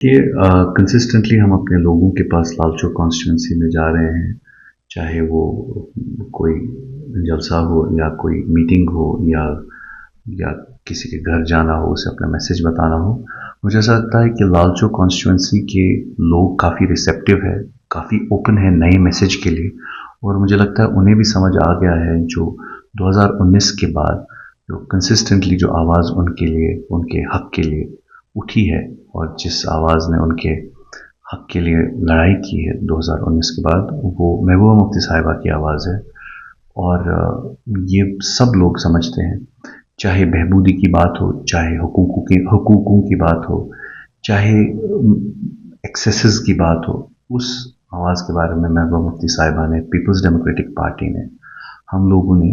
कि कंसिस्टेंटली हम अपने लोगों के पास लाल चौक कॉन्स्टिट्यूंसी में जा रहे हैं, चाहे वो कोई जलसा हो या कोई मीटिंग हो या किसी के घर जाना हो, उसे अपना मैसेज बताना हो। मुझे ऐसा लगता है कि लाल चौक कॉन्स्टिट्यूंसी के लोग काफ़ी रिसेप्टिव है, काफ़ी ओपन है नए मैसेज के लिए, और मुझे लगता है उन्हें भी समझ आ गया है जो 2019 के बाद जो कंसिस्टेंटली जो आवाज़ उनके लिए, उनके हक के लिए उठी है, और जिस आवाज़ ने उनके हक के लिए लड़ाई की है 2019 के बाद, वो महबूबा मुफ्ती साहिबा की आवाज़ है। और ये सब लोग समझते हैं, चाहे बहबूदी की बात हो, चाहे हुकूकों की बात हो, चाहे एक्सेसेस की बात हो, उस आवाज़ के बारे में महबूबा मुफ्ती साहिबा ने, पीपल्स डेमोक्रेटिक पार्टी ने, हम लोगों ने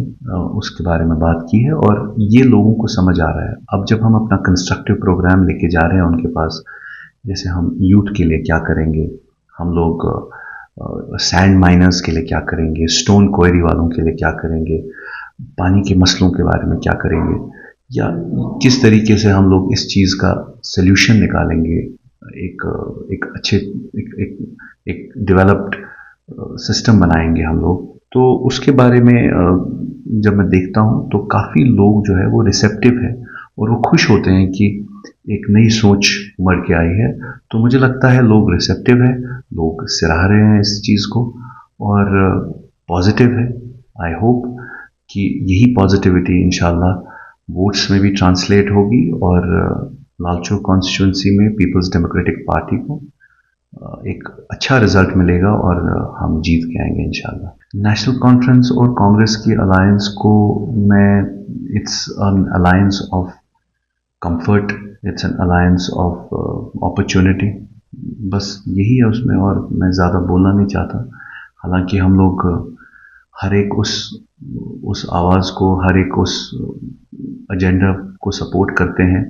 उसके बारे में बात की है, और ये लोगों को समझ आ रहा है। अब जब हम अपना कंस्ट्रक्टिव प्रोग्राम लेके जा रहे हैं उनके पास, जैसे हम यूथ के लिए क्या करेंगे, हम लोग सैंड माइनर्स के लिए क्या करेंगे, स्टोन क्वेरी वालों के लिए क्या करेंगे, पानी के मसलों के बारे में क्या करेंगे, या किस तरीके से हम लोग इस चीज़ का सल्यूशन निकालेंगे, एक एक अच्छे एक डेवलप्ड सिस्टम बनाएंगे हम लोग। तो उसके बारे में जब मैं देखता हूँ तो काफ़ी लोग जो है वो रिसेप्टिव है, और वो खुश होते हैं कि एक नई सोच उमड़ के आई है। तो मुझे लगता है लोग रिसेप्टिव है, लोग सराह रहे हैं इस चीज़ को, और पॉजिटिव है। आई होप कि यही पॉजिटिविटी इंशाल्लाह वोट्स में भी ट्रांसलेट होगी, और लाल चौक कॉन्स्टिट्यूंसी में पीपल्स डेमोक्रेटिक पार्टी को एक अच्छा रिजल्ट मिलेगा, और हम जीत के आएंगे इंशाल्लाह। नेशनल कॉन्फ्रेंस और कांग्रेस की अलायंस को मैं, it's an alliance of comfort, it's an alliance of opportunity, बस यही है उसमें, और मैं ज़्यादा बोलना नहीं चाहता। हालांकि हम लोग हर एक उस आवाज़ को, हर एक उस एजेंडा को सपोर्ट करते हैं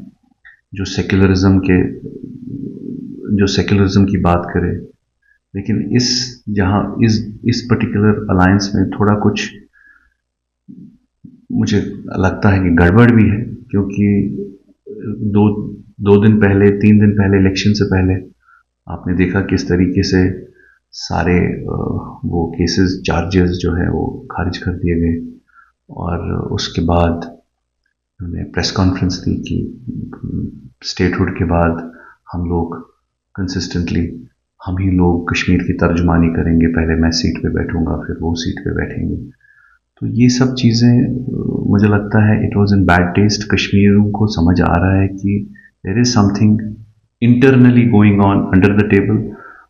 जो सेक्युलरिज्म की बात करे। लेकिन इस पर्टिकुलर अलायंस में थोड़ा कुछ मुझे लगता है कि गड़बड़ भी है, क्योंकि दो दो दिन पहले, 3 दिन पहले, इलेक्शन से पहले आपने देखा किस तरीके से सारे वो केसेस, चार्जेस जो है वो खारिज कर दिए गए, और उसके बाद उन्होंने प्रेस कॉन्फ्रेंस दी कि स्टेटहुड के बाद हम लोग कंसिस्टेंटली, हम ही लोग कश्मीर की तर्जुमानी करेंगे, पहले मैं सीट पे बैठूंगा, फिर वो सीट पे बैठेंगे। तो ये सब चीज़ें मुझे लगता है it was in bad taste. कश्मीरियों को समझ आ रहा है कि there is something internally going on under the table,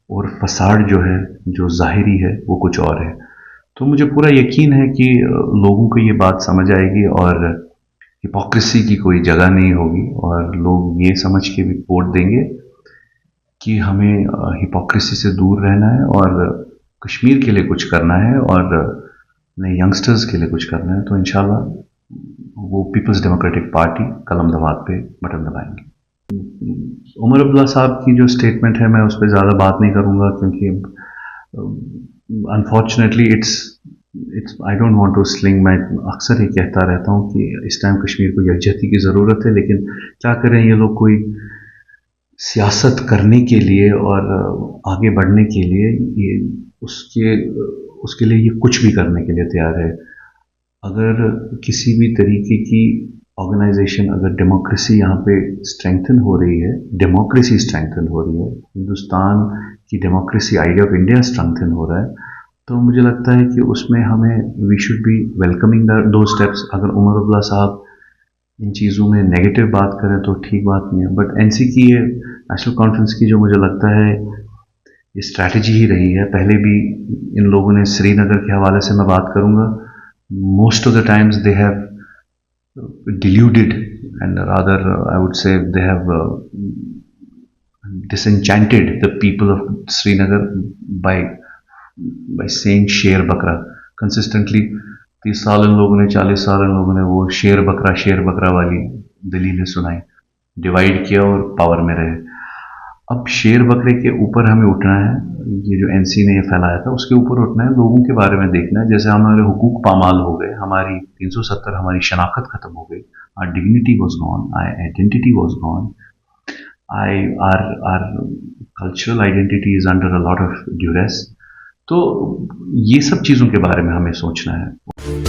और फसाड जो है, जो ज़ाहिरी है, वो कुछ और है। तो मुझे पूरा यकीन है कि लोगों को ये बात समझ आएगी, और हिपोक्रेसी की कोई जगह नहीं होगी, और लोग ये समझ के भी वोट देंगे कि हमें हिपोक्रेसी से दूर रहना है, और कश्मीर के लिए कुछ करना है, और नए यंगस्टर्स के लिए कुछ करना है। तो इंशाल्लाह वो पीपल्स डेमोक्रेटिक पार्टी कलम दबात पे बटन दबाएंगे। उमर अब्दुल्ला साहब की जो स्टेटमेंट है, मैं उस पर ज़्यादा बात नहीं करूँगा, क्योंकि unfortunately it's I don't want to sling. मैं अक्सर ही कहता रहता हूँ कि इस टाइम कश्मीर को यकजहती की ज़रूरत है, लेकिन क्या करें, ये लोग कोई सियासत करने के लिए और आगे बढ़ने के लिए, ये उसके उसके लिए ये कुछ भी करने के लिए तैयार है। अगर किसी भी तरीके की ऑर्गेनाइजेशन, अगर डेमोक्रेसी यहाँ पे स्ट्रेंथन हो रही है, डेमोक्रेसी स्ट्रेंथन हो रही है, हिंदुस्तान की democracy, idea of India strengthen हो रहा है, तो मुझे लगता है कि उसमें हमें, वी शुड बी वेलकमिंग दो स्टेप्स। अगर उमर अब्दुल्ला साहब इन चीज़ों में नेगेटिव बात करें तो ठीक बात नहीं है, बट एनसी की ये नेशनल कॉन्फ्रेंस की जो मुझे लगता है ये स्ट्रैटेजी ही रही है। पहले भी इन लोगों ने, श्रीनगर के हवाले से मैं बात करूंगा, most of the times they have deluded, and rather I would say they have disenchanted the people of Srinagar by saying शेर बकरा consistently। 30 साल इन लोगों ने, 40 साल इन लोगों ने वो शेर बकरा वाली दलीलें सुनाई, डिवाइड किया और पावर में रहे। अब शेर बकरे के ऊपर हमें उठना है, ये जो एनसी ने ये फैलाया था उसके ऊपर उठना है, लोगों के बारे में देखना है। जैसे हमारे हुकूक पामाल हो गए, हमारी 370, हमारी शनाख्त खत्म हो गई, our dignity was gone, our identity was gone. I our cultural identity is under a lot of duress. तो ये सब चीज़ों के बारे में हमें सोचना है।